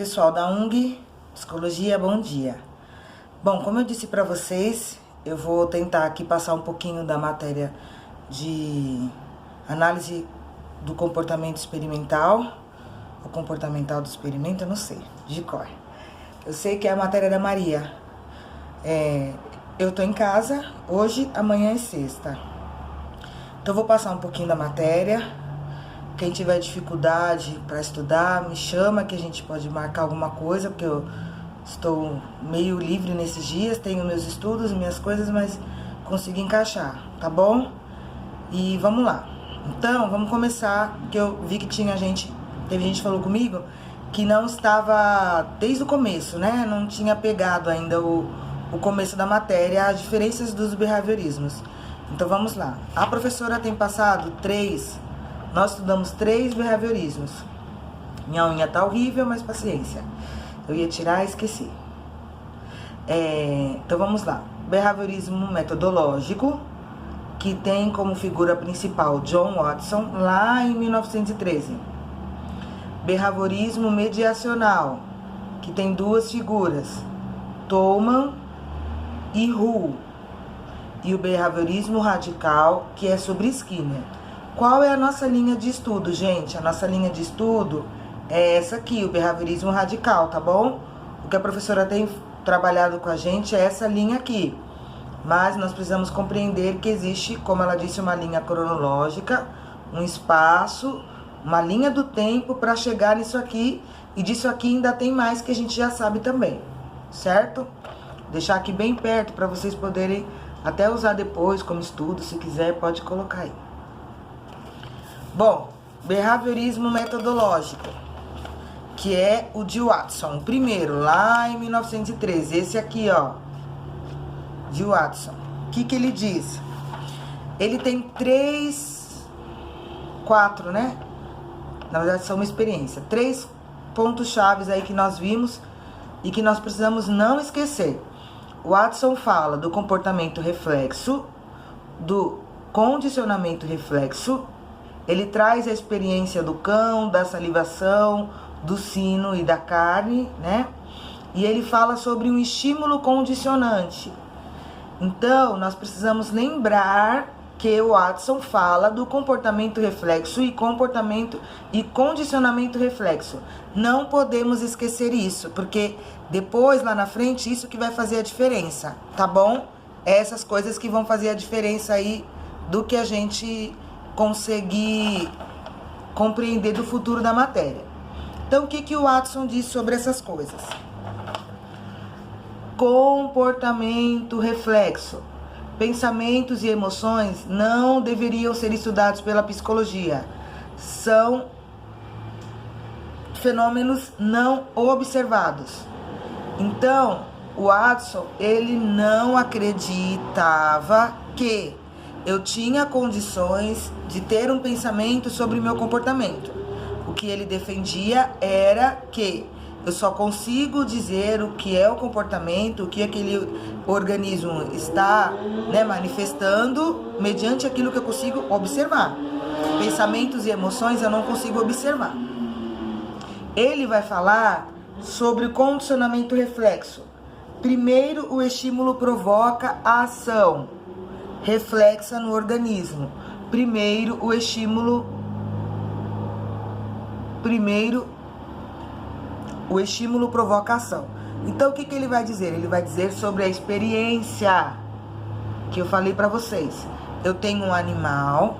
Pessoal da UNG Psicologia, bom dia. Bom, como eu disse para vocês, eu vou tentar aqui passar um pouquinho da matéria de análise do comportamento experimental, o comportamental do experimento, eu não sei, de cor. Eu sei que é a matéria da Maria. Eu tô em casa hoje, amanhã é sexta. Então eu vou passar um pouquinho da matéria. Quem tiver dificuldade para estudar, me chama que a gente pode marcar alguma coisa, porque eu estou meio livre nesses dias, tenho meus estudos, minhas coisas, mas consegui encaixar, tá bom? E vamos lá. Então, vamos começar, porque eu vi que teve gente que falou comigo que não estava desde o começo, né? Não tinha pegado ainda o começo da matéria, as diferenças dos behaviorismos. Então vamos lá. A professora tem passado nós estudamos 3 behaviorismos. Minha unha tá horrível, mas paciência. Eu ia tirar e esqueci. Então vamos lá. Behaviorismo metodológico, que tem como figura principal John Watson, lá em 1913. Behaviorismo mediacional, que tem 2 figuras, Tolman e Hull. E o behaviorismo radical, que é sobre Skinner. Qual é a nossa linha de estudo, gente? A nossa linha de estudo é essa aqui, o behaviorismo radical, tá bom? O que a professora tem trabalhado com a gente é essa linha aqui. Mas nós precisamos compreender que existe, como ela disse, uma linha cronológica, um espaço, uma linha do tempo para chegar nisso aqui. E disso aqui ainda tem mais que a gente já sabe também, certo? Deixar aqui bem perto para vocês poderem até usar depois como estudo, se quiser, pode colocar aí. Bom, behaviorismo metodológico, que é o de Watson, o primeiro, lá em 1913, esse aqui, ó, de Watson. O que ele diz? Ele tem 4, né? Na verdade, são uma experiência. 3 pontos chaves aí que nós vimos e que nós precisamos não esquecer. O Watson fala do comportamento reflexo, do condicionamento reflexo. Ele traz a experiência do cão, da salivação, do sino e da carne, né? E ele fala sobre um estímulo condicionante. Então, nós precisamos lembrar que o Watson fala do comportamento reflexo e condicionamento reflexo. Não podemos esquecer isso, porque depois, lá na frente, isso que vai fazer a diferença, tá bom? Essas coisas que vão fazer a diferença aí do que a gente conseguir compreender do futuro da matéria. Então, o que o Watson diz sobre essas coisas? Comportamento reflexo. Pensamentos e emoções não deveriam ser estudados pela psicologia. São fenômenos não observados. Então, o Watson, ele não acreditava que eu tinha condições de ter um pensamento sobre o meu comportamento. O que ele defendia era que eu só consigo dizer o que é o comportamento, o que aquele organismo está, né, manifestando, mediante aquilo que eu consigo observar. Pensamentos e emoções eu não consigo observar. Ele vai falar sobre o condicionamento reflexo. Primeiro, o estímulo provoca a ação reflexa no organismo. Primeiro, o estímulo provoca ação. Então, o que ele vai dizer? Ele vai dizer sobre a experiência que eu falei para vocês. Eu tenho um animal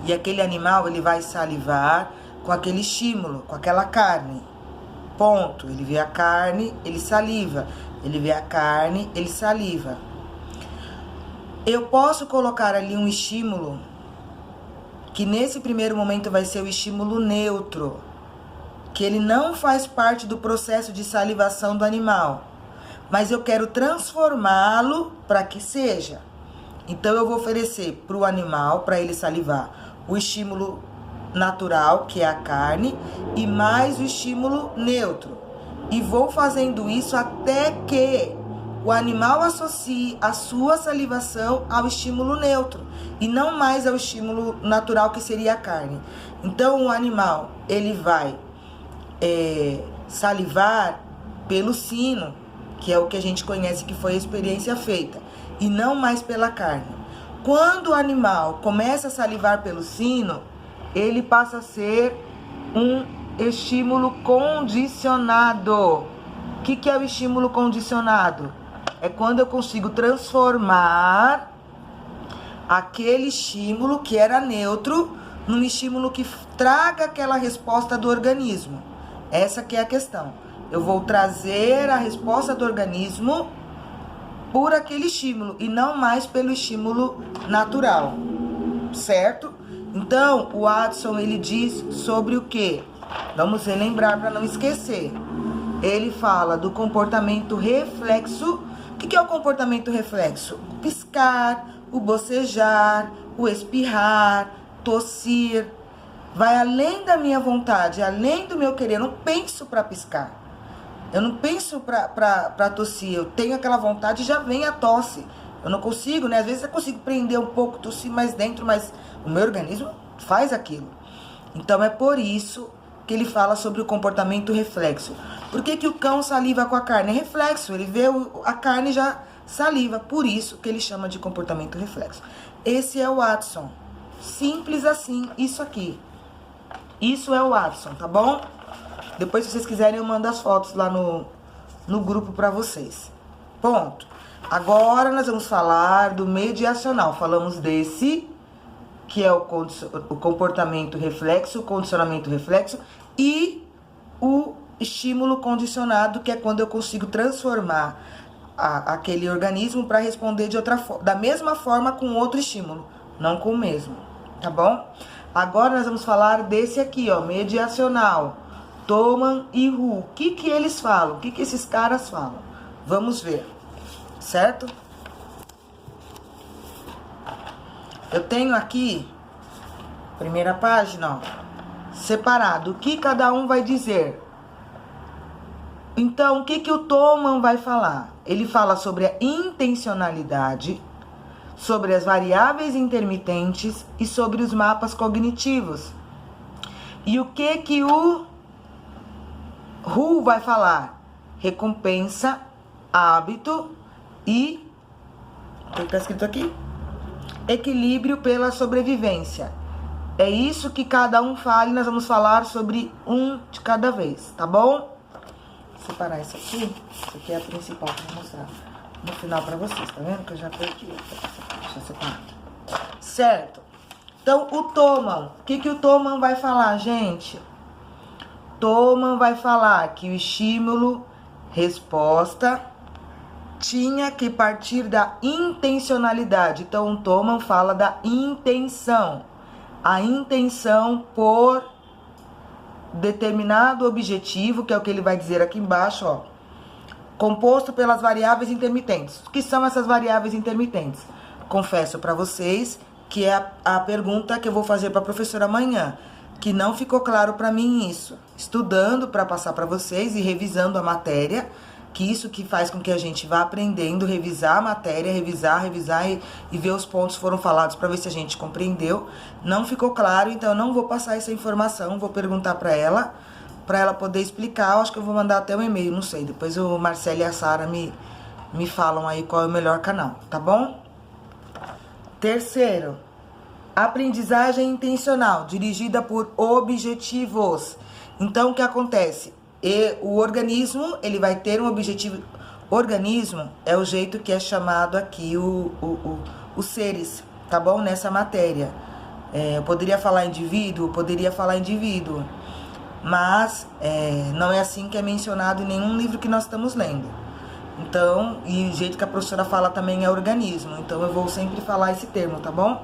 e aquele animal ele vai salivar com aquele estímulo, com aquela carne. Ponto. Ele vê a carne, ele saliva. Ele vê a carne, ele saliva. Eu posso colocar ali um estímulo que nesse primeiro momento vai ser o estímulo neutro, que ele não faz parte do processo de salivação do animal, mas eu quero transformá-lo para que seja. Então eu vou oferecer para o animal, para ele salivar, o estímulo natural, que é a carne, e mais o estímulo neutro. E vou fazendo isso até que o animal associe a sua salivação ao estímulo neutro e não mais ao estímulo natural, que seria a carne. Então, o animal, ele vai salivar pelo sino, que é o que a gente conhece que foi a experiência feita, e não mais pela carne. Quando o animal começa a salivar pelo sino, ele passa a ser um estímulo condicionado. O que é o estímulo condicionado? É quando eu consigo transformar aquele estímulo que era neutro num estímulo que traga aquela resposta do organismo. Essa que é a questão. Eu vou trazer a resposta do organismo por aquele estímulo e não mais pelo estímulo natural, certo? Então, o Watson, ele diz sobre o quê? Vamos relembrar para não esquecer. Ele fala do comportamento reflexo. O que é o comportamento reflexo? O piscar, o bocejar, o espirrar, tossir. Vai além da minha vontade, além do meu querer. Eu não penso para piscar. Eu não penso para tossir. Eu tenho aquela vontade e já vem a tosse. Eu não consigo, né? Às vezes eu consigo prender um pouco, tossir mais dentro, mas o meu organismo faz aquilo. Então é por isso que ele fala sobre o comportamento reflexo. Por que o cão saliva com a carne? É reflexo, ele vê a carne e já saliva. Por isso que ele chama de comportamento reflexo. Esse é o Watson. Simples assim, isso aqui. Isso é o Watson, tá bom? Depois, se vocês quiserem, eu mando as fotos lá no grupo pra vocês. Ponto. Agora nós vamos falar do mediacional. Falamos desse, que é o comportamento reflexo, o condicionamento reflexo, e o estímulo condicionado, que é quando eu consigo transformar aquele organismo para responder da mesma forma com outro estímulo, não com o mesmo, tá bom? Agora nós vamos falar desse aqui, ó, mediacional, Thoman e Hu. O que eles falam? O que esses caras falam? Vamos ver, certo? Eu tenho aqui, primeira página, ó, separado, o que cada um vai dizer. Então, o que o Thoman vai falar? Ele fala sobre a intencionalidade, sobre as variáveis intermitentes e sobre os mapas cognitivos. E o que o Hu vai falar? Recompensa, hábito e... o que está escrito aqui? Equilíbrio pela sobrevivência. É isso que cada um fala e nós vamos falar sobre um de cada vez, tá bom? Vou separar esse aqui. Esse aqui é a principal que eu vou mostrar no final pra vocês, tá vendo? Que eu já perdi. Deixa eu separar. Certo. Então, o Thoman. O que o Thoman vai falar, gente? Thoman vai falar que o estímulo, resposta, tinha que partir da intencionalidade. Então, o Thoman fala da intenção. A intenção por determinado objetivo, que é o que ele vai dizer aqui embaixo, ó. Composto pelas variáveis intermitentes. O que são essas variáveis intermitentes? Confesso para vocês que é a pergunta que eu vou fazer para a professora amanhã, que não ficou claro para mim isso. Estudando para passar para vocês e revisando a matéria, que isso que faz com que a gente vá aprendendo, revisar a matéria, revisar e ver os pontos que foram falados para ver se a gente compreendeu. Não ficou claro, então eu não vou passar essa informação, vou perguntar para ela poder explicar. Eu acho que eu vou mandar até um e-mail, não sei. Depois o Marcelo e a Sara me falam aí qual é o melhor canal, tá bom? Terceiro, aprendizagem intencional, dirigida por objetivos. Então, o que acontece? O organismo, ele vai ter um objetivo. Organismo é o jeito que é chamado aqui os seres, tá bom? Nessa matéria. Eu poderia falar indivíduo, mas não é assim que é mencionado em nenhum livro que nós estamos lendo. Então, e o jeito que a professora fala também é organismo. Então, eu vou sempre falar esse termo, tá bom?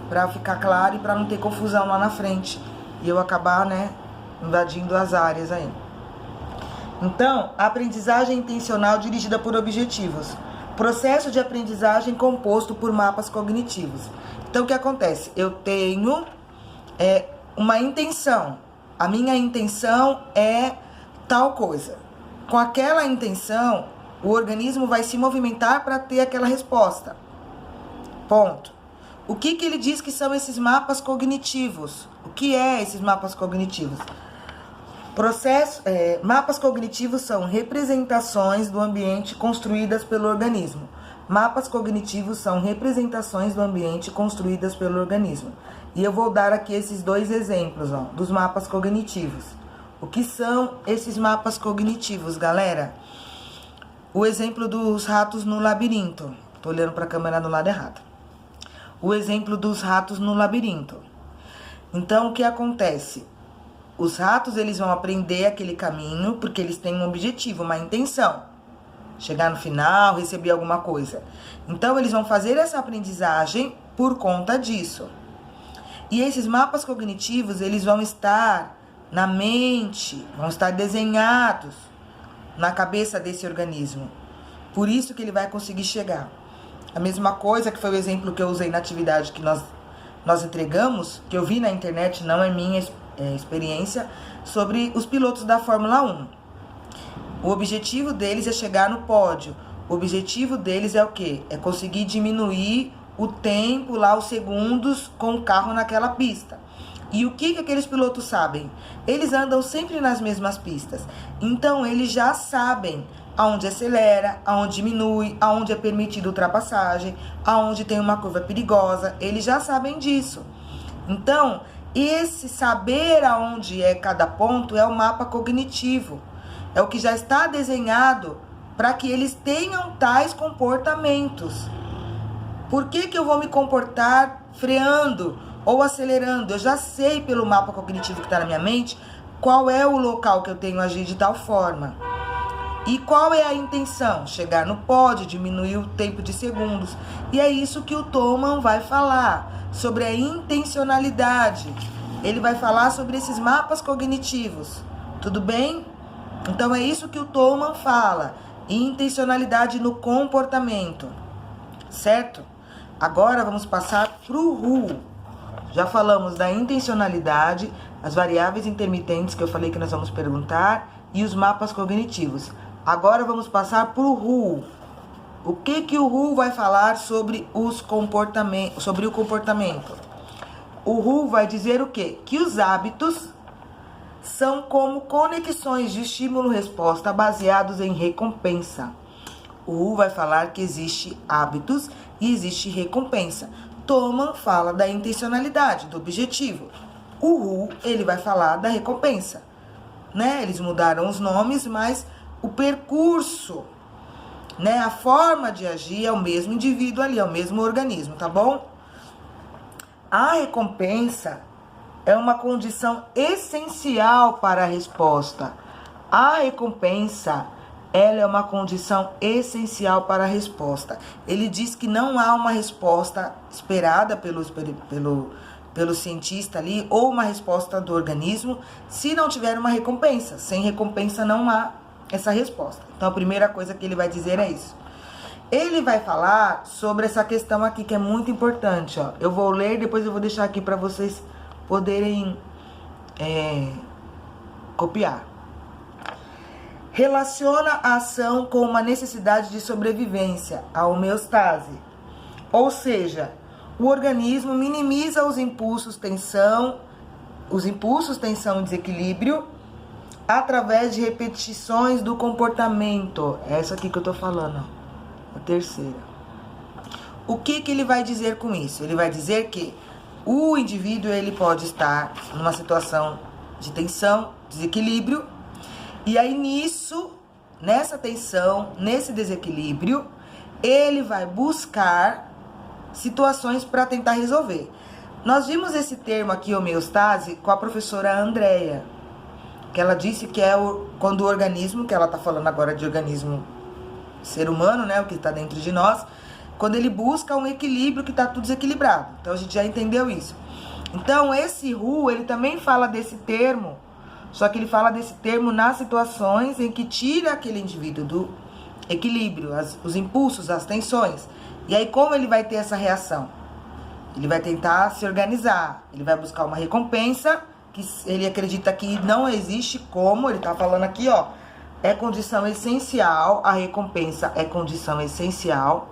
Pra ficar claro e pra não ter confusão lá na frente. E eu acabar, né, invadindo as áreas aí. Então, aprendizagem intencional dirigida por objetivos. Processo de aprendizagem composto por mapas cognitivos. Então, o que acontece? Eu tenho uma intenção. A minha intenção é tal coisa. Com aquela intenção, o organismo vai se movimentar para ter aquela resposta. Ponto. O que ele diz que são esses mapas cognitivos? O que é esses mapas cognitivos? Mapas cognitivos são representações do ambiente construídas pelo organismo. Mapas cognitivos são representações do ambiente construídas pelo organismo. E eu vou dar aqui esses dois exemplos, ó, dos mapas cognitivos. O que são esses mapas cognitivos, galera? O exemplo dos ratos no labirinto. Tô olhando para a câmera do lado errado. O exemplo dos ratos no labirinto. Então, o que acontece? Os ratos, eles vão aprender aquele caminho porque eles têm um objetivo, uma intenção. Chegar no final, receber alguma coisa. Então, eles vão fazer essa aprendizagem por conta disso. E esses mapas cognitivos, eles vão estar na mente, vão estar desenhados na cabeça desse organismo. Por isso que ele vai conseguir chegar. A mesma coisa que foi o exemplo que eu usei na atividade que nós entregamos, que eu vi na internet, não é minha experiência, sobre os pilotos da Fórmula 1. O objetivo deles é chegar no pódio. O objetivo deles é o quê? É conseguir diminuir o tempo lá, os segundos, com o carro naquela pista. E o que aqueles pilotos sabem? Eles andam sempre nas mesmas pistas. Então, eles já sabem aonde acelera, aonde diminui, aonde é permitida ultrapassagem, aonde tem uma curva perigosa. Eles já sabem disso. Então, esse saber aonde é cada ponto é o mapa cognitivo. É o que já está desenhado para que eles tenham tais comportamentos. Por que eu vou me comportar freando ou acelerando? Eu já sei pelo mapa cognitivo que está na minha mente qual é o local que eu tenho a agir de tal forma. E qual é a intenção? Chegar no pódio, diminuir o tempo de segundos. E é isso que o Thoman vai falar, sobre a intencionalidade. Ele vai falar sobre esses mapas cognitivos. Tudo bem? Então é isso que o Thoman fala. Intencionalidade no comportamento. Certo? Agora vamos passar para o Who. Já falamos da intencionalidade, as variáveis intermitentes que eu falei que nós vamos perguntar e os mapas cognitivos. Agora vamos passar para o Who. O que o Who vai falar sobre os comportamentos, sobre o comportamento? O Who vai dizer o quê? Que os hábitos são como conexões de estímulo-resposta baseados em recompensa. O Who vai falar que existe hábitos e existe recompensa. Thoman fala da intencionalidade, do objetivo. O Who, ele vai falar da recompensa, né? Eles mudaram os nomes, mas o percurso, né? A forma de agir é o mesmo indivíduo ali, é o mesmo organismo, tá bom? A recompensa é uma condição essencial para a resposta. A recompensa, ela é uma condição essencial para a resposta. Ele diz que não há uma resposta esperada pelo cientista ali, ou uma resposta do organismo, se não tiver uma recompensa. Sem recompensa não há essa resposta. Então, a primeira coisa que ele vai dizer é isso. Ele vai falar sobre essa questão aqui, que é muito importante, ó. Eu vou ler, depois eu vou deixar aqui para vocês poderem copiar. Relaciona a ação com uma necessidade de sobrevivência, a homeostase. Ou seja, o organismo minimiza os impulsos, tensão e desequilíbrio, através de repetições do comportamento. É essa aqui que eu tô falando, ó, a terceira. O que ele vai dizer com isso? Ele vai dizer que o indivíduo, ele pode estar numa situação de tensão, desequilíbrio, e aí nessa tensão, nesse desequilíbrio, ele vai buscar situações para tentar resolver. Nós vimos esse termo aqui, homeostase, com a professora Andréia, que ela disse que é quando o organismo, que ela está falando agora de organismo ser humano, né, o que está dentro de nós, quando ele busca um equilíbrio que está tudo desequilibrado. Então, a gente já entendeu isso. Então, esse Who, ele também fala desse termo, só que ele fala desse termo nas situações em que tira aquele indivíduo do equilíbrio, os impulsos, as tensões. E aí, como ele vai ter essa reação? Ele vai tentar se organizar, ele vai buscar uma recompensa, que ele acredita que não existe como, ele tá falando aqui, ó, é condição essencial, a recompensa é condição essencial.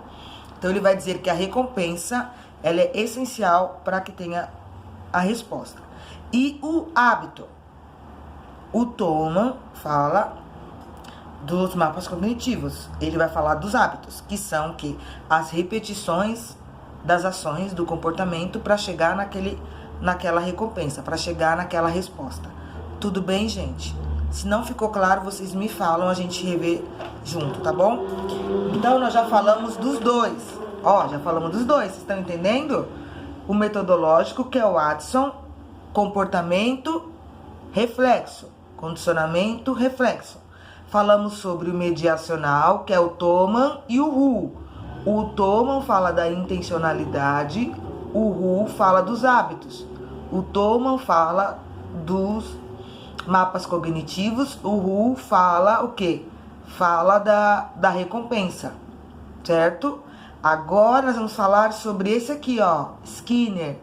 Então, ele vai dizer que a recompensa, ela é essencial para que tenha a resposta. E o hábito. O Thoman fala dos mapas cognitivos. Ele vai falar dos hábitos, que são que as repetições das ações, do comportamento para chegar naquela recompensa, para chegar naquela resposta. Tudo bem, gente? Se não ficou claro, vocês me falam, a gente revê junto, tá bom? Então, nós já falamos dos dois. Ó, já falamos dos dois, vocês estão entendendo? O metodológico, que é o Watson, comportamento, reflexo, condicionamento, reflexo. Falamos sobre o mediacional, que é o Thoman e o Hu. O Thoman fala da intencionalidade, o Hu fala dos hábitos. O Thoman fala dos mapas cognitivos, o Hu fala o quê? Fala da recompensa, certo? Agora nós vamos falar sobre esse aqui, ó, Skinner.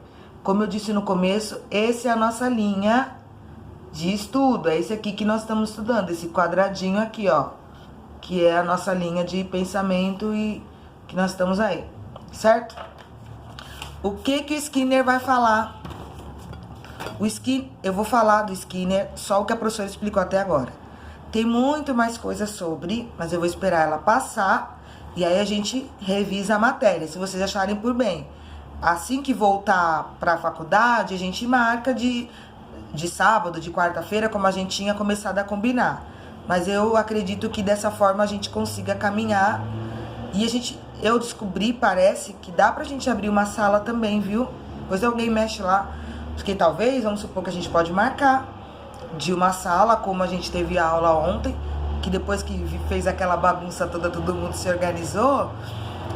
Como eu disse no começo, essa é a nossa linha de estudo, é esse aqui que nós estamos estudando, esse quadradinho aqui, ó, que é a nossa linha de pensamento e que nós estamos aí, certo? O que o Skinner vai falar? Eu vou falar do Skinner, só o que a professora explicou até agora. Tem muito mais coisa sobre, mas eu vou esperar ela passar e aí a gente revisa a matéria, se vocês acharem por bem. Assim que voltar para a faculdade, a gente marca de sábado, de quarta-feira, como a gente tinha começado a combinar. Mas eu acredito que dessa forma a gente consiga caminhar. E eu descobri, parece, que dá pra gente abrir uma sala também, viu? Depois alguém mexe lá. Porque talvez, vamos supor que a gente pode marcar de uma sala, como a gente teve aula ontem, que depois que fez aquela bagunça toda, todo mundo se organizou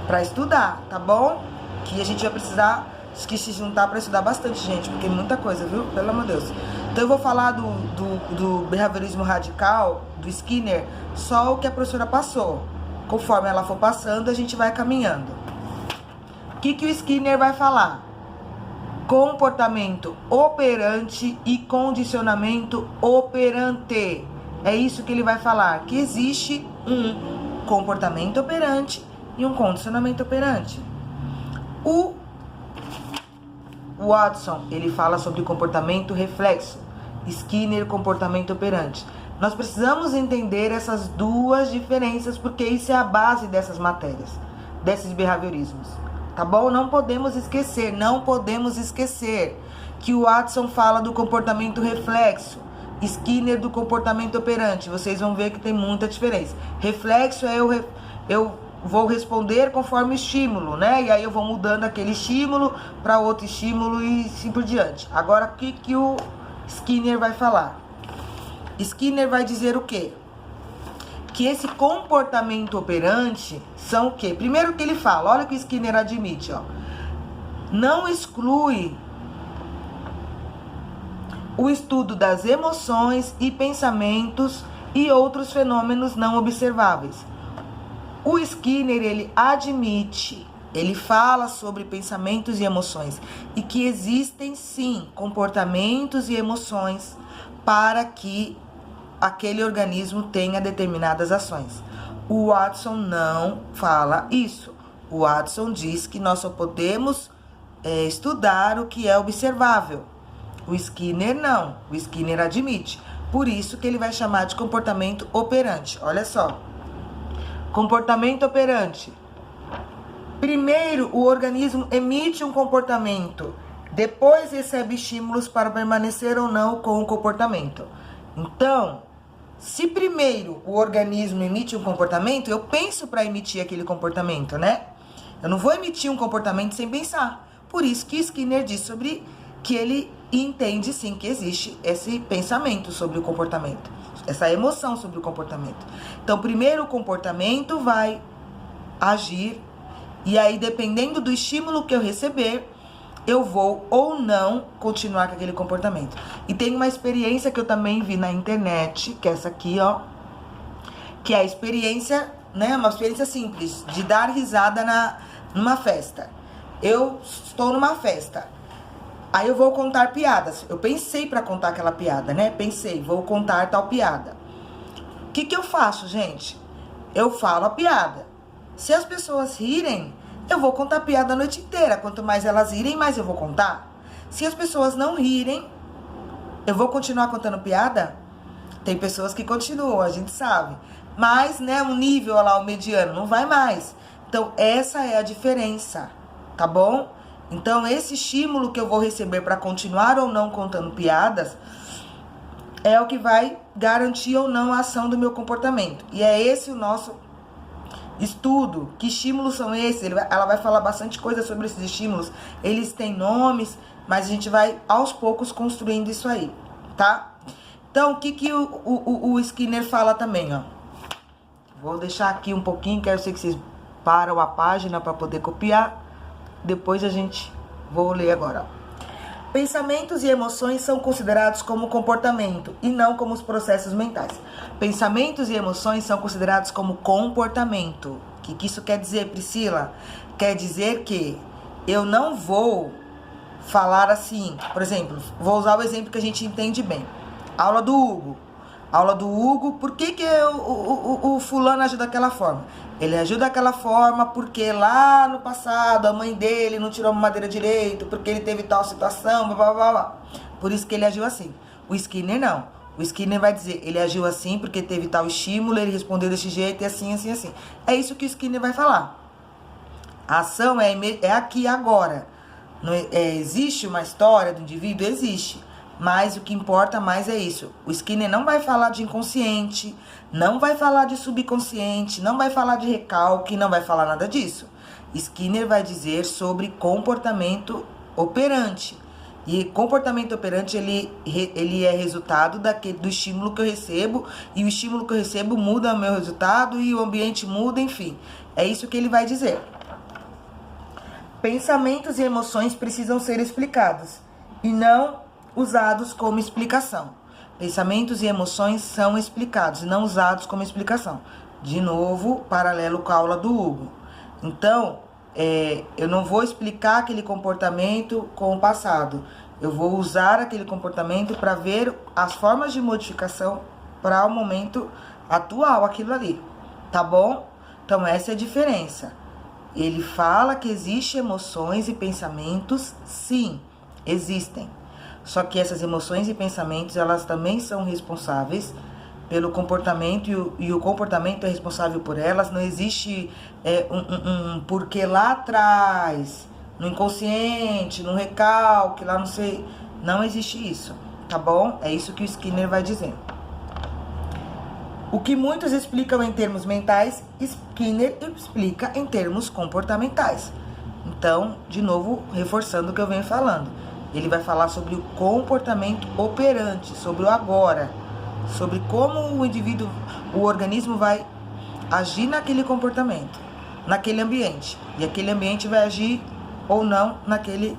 pra estudar, tá bom? Que a gente vai precisar que se juntar para estudar bastante, gente, porque é muita coisa, viu? Pelo amor de Deus. Então eu vou falar do behaviorismo radical, do Skinner, só o que a professora passou. Conforme ela for passando, a gente vai caminhando. O que o Skinner vai falar? Comportamento operante e condicionamento operante. É isso que ele vai falar, que existe um comportamento operante e um condicionamento operante. O Watson, ele fala sobre comportamento reflexo. Skinner, comportamento operante. Nós precisamos entender essas duas diferenças, porque isso é a base dessas matérias, desses behaviorismos. Tá bom? Não podemos esquecer que o Watson fala do comportamento reflexo, Skinner do comportamento operante. Vocês vão ver que tem muita diferença. Reflexo é eu vou responder conforme o estímulo, né? E aí eu vou mudando aquele estímulo para outro estímulo e assim por diante. Agora, o que o Skinner vai falar? Skinner vai dizer o quê? Que esse comportamento operante são o quê? Primeiro que ele fala, olha o que o Skinner admite, ó. Não exclui o estudo das emoções e pensamentos e outros fenômenos não observáveis. O Skinner, ele admite, ele fala sobre pensamentos e emoções e que existem, sim, comportamentos e emoções para que aquele organismo tenha determinadas ações. O Watson não fala isso. O Watson diz que nós só podemos estudar o que é observável. O Skinner não. O Skinner admite. Por isso que ele vai chamar de comportamento operante. Olha só. Comportamento operante. Primeiro, o organismo emite um comportamento, depois recebe estímulos para permanecer ou não com o comportamento. Então, se primeiro o organismo emite um comportamento, eu penso para emitir aquele comportamento, né? Eu não vou emitir um comportamento sem pensar. Por isso que Skinner diz sobre que ele entende sim que existe esse pensamento sobre o comportamento, essa emoção sobre o comportamento. Então, primeiro o comportamento vai agir e aí, dependendo do estímulo que eu receber, eu vou ou não continuar com aquele comportamento. E tem uma experiência que eu também vi na internet, que é essa aqui, ó, que é a experiência, né, uma experiência simples, de dar risada numa festa. Eu estou numa festa, aí eu vou contar piadas. Eu pensei pra contar aquela piada, né? Pensei, vou contar tal piada. O que eu faço, gente? Eu falo a piada. Se as pessoas rirem, eu vou contar piada a noite inteira. Quanto mais elas rirem, mais eu vou contar. Se as pessoas não rirem, eu vou continuar contando piada? Tem pessoas que continuam, a gente sabe. Mas, né, o nível lá, o mediano, não vai mais. Então, essa é a diferença, tá bom? Então, esse estímulo que eu vou receber para continuar ou não contando piadas é o que vai garantir ou não a ação do meu comportamento. E é esse o nosso estudo. Que estímulos são esses? Ela vai falar bastante coisa sobre esses estímulos. Eles têm nomes, mas a gente vai aos poucos construindo isso aí, tá? Então, o que o Skinner fala também, ó. Vou deixar aqui um pouquinho, que eu sei que vocês param a página para poder copiar. Depois vou ler agora, ó. Pensamentos e emoções são considerados como comportamento e não como os processos mentais. Pensamentos e emoções são considerados como comportamento. O que isso quer dizer, Priscila? Quer dizer que eu não vou falar assim. Por exemplo, vou usar o exemplo que a gente entende bem. Aula do Hugo. Aula do Hugo, por que o fulano ajuda daquela forma? Ele ajuda daquela forma porque lá no passado a mãe dele não tirou a madeira direito, porque ele teve tal situação, blá, blá, blá, blá. Por isso que ele agiu assim. O Skinner não. O Skinner vai dizer, ele agiu assim porque teve tal estímulo, ele respondeu desse jeito e assim, assim, assim. É isso que o Skinner vai falar. A ação é aqui agora. Não existe uma história do indivíduo? Existe. Mas o que importa mais é isso. O Skinner não vai falar de inconsciente, não vai falar de subconsciente, não vai falar de recalque, não vai falar nada disso. Skinner vai dizer sobre comportamento operante. E comportamento operante, ele é resultado do estímulo que eu recebo, e o estímulo que eu recebo muda o meu resultado, e o ambiente muda, enfim. É isso que ele vai dizer. Pensamentos e emoções precisam ser explicados, e não usados como explicação. Pensamentos e emoções são explicados e não usados como explicação. De novo, paralelo com a aula do Hugo. Então, eu não vou explicar aquele comportamento com o passado. Eu vou usar aquele comportamento para ver as formas de modificação para o momento atual, aquilo ali. Tá bom? Então, essa é a diferença. Ele fala que existem emoções e pensamentos, sim, existem. Só que essas emoções e pensamentos, elas também são responsáveis pelo comportamento, e o comportamento é responsável por elas. Não existe um porquê lá atrás, no inconsciente, no recalque, lá não sei. Não existe isso, tá bom? É isso que o Skinner vai dizer. O que muitos explicam em termos mentais, Skinner explica em termos comportamentais. Então, de novo, reforçando o que eu venho falando. Ele vai falar sobre o comportamento operante, sobre o agora, sobre como o indivíduo, o organismo vai agir naquele comportamento, naquele ambiente. E aquele ambiente vai agir ou não naquele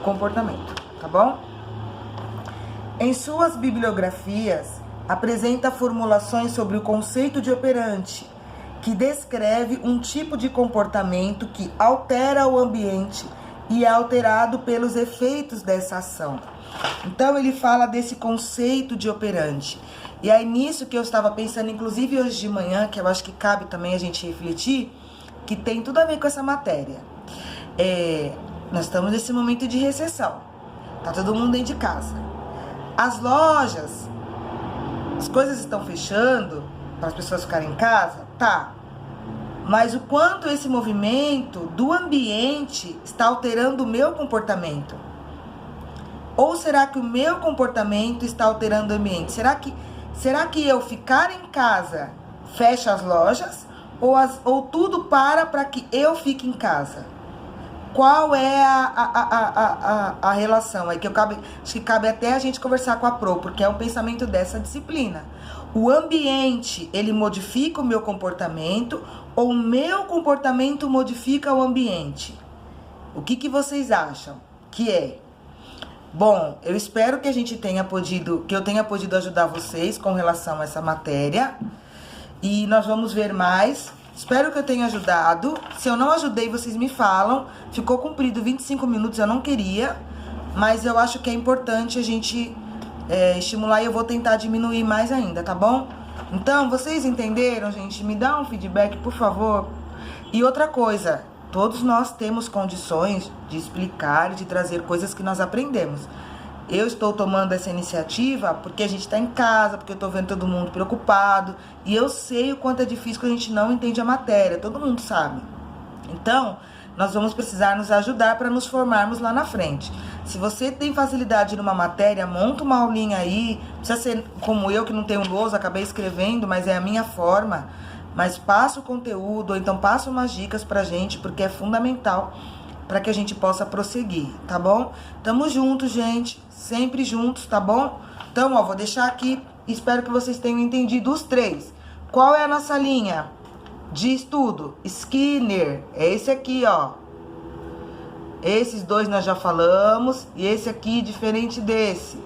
comportamento, tá bom? Em suas bibliografias, apresenta formulações sobre o conceito de operante, que descreve um tipo de comportamento que altera o ambiente e é alterado pelos efeitos dessa ação. Então, ele fala desse conceito de operante. E aí, nisso que eu estava pensando, inclusive hoje de manhã, que eu acho que cabe também a gente refletir, que tem tudo a ver com essa matéria. Nós estamos nesse momento de recessão. Tá todo mundo dentro de casa. As lojas, as coisas estão fechando para as pessoas ficarem em casa? Tá. Mas o quanto esse movimento do ambiente está alterando o meu comportamento? Ou será que o meu comportamento está alterando o ambiente? Será que eu ficar em casa fecha as lojas? Ou tudo para que eu fique em casa? Qual é a relação? Acho que cabe até a gente conversar com a Pro, porque é um pensamento dessa disciplina. O ambiente, ele modifica o meu comportamento, ou o meu comportamento modifica o ambiente? O que vocês acham que é? Bom, eu espero que eu tenha podido ajudar vocês com relação a essa matéria. E nós vamos ver mais. Espero que eu tenha ajudado. Se eu não ajudei, vocês me falam. Ficou cumprido 25 minutos, eu não queria. Mas eu acho que é importante a gente estimular, e eu vou tentar diminuir mais ainda, tá bom? Então, vocês entenderam, gente? Me dá um feedback, por favor. E outra coisa, todos nós temos condições de explicar e de trazer coisas que nós aprendemos. Eu estou tomando essa iniciativa porque a gente está em casa, porque eu estou vendo todo mundo preocupado. E eu sei o quanto é difícil quando a gente não entende a matéria, todo mundo sabe. Então, nós vamos precisar nos ajudar para nos formarmos lá na frente. Se você tem facilidade numa matéria, monta uma aulinha aí. Não precisa ser como eu, que não tenho lousa, acabei escrevendo, mas é a minha forma. Mas passa o conteúdo, ou então passa umas dicas pra gente, porque é fundamental para que a gente possa prosseguir, tá bom? Tamo juntos, gente, sempre juntos, tá bom? Então, ó, vou deixar aqui, espero que vocês tenham entendido os 3. Qual é a nossa linha de estudo? Skinner, é esse aqui, ó. Esses 2 nós já falamos, e esse aqui diferente desse,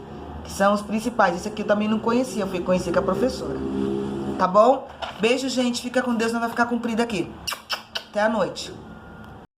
que são os principais. Esse aqui eu também não conhecia, eu fui conhecer com a professora. Tá bom? Beijo, gente, fica com Deus, não vai ficar comprido aqui. Até a noite.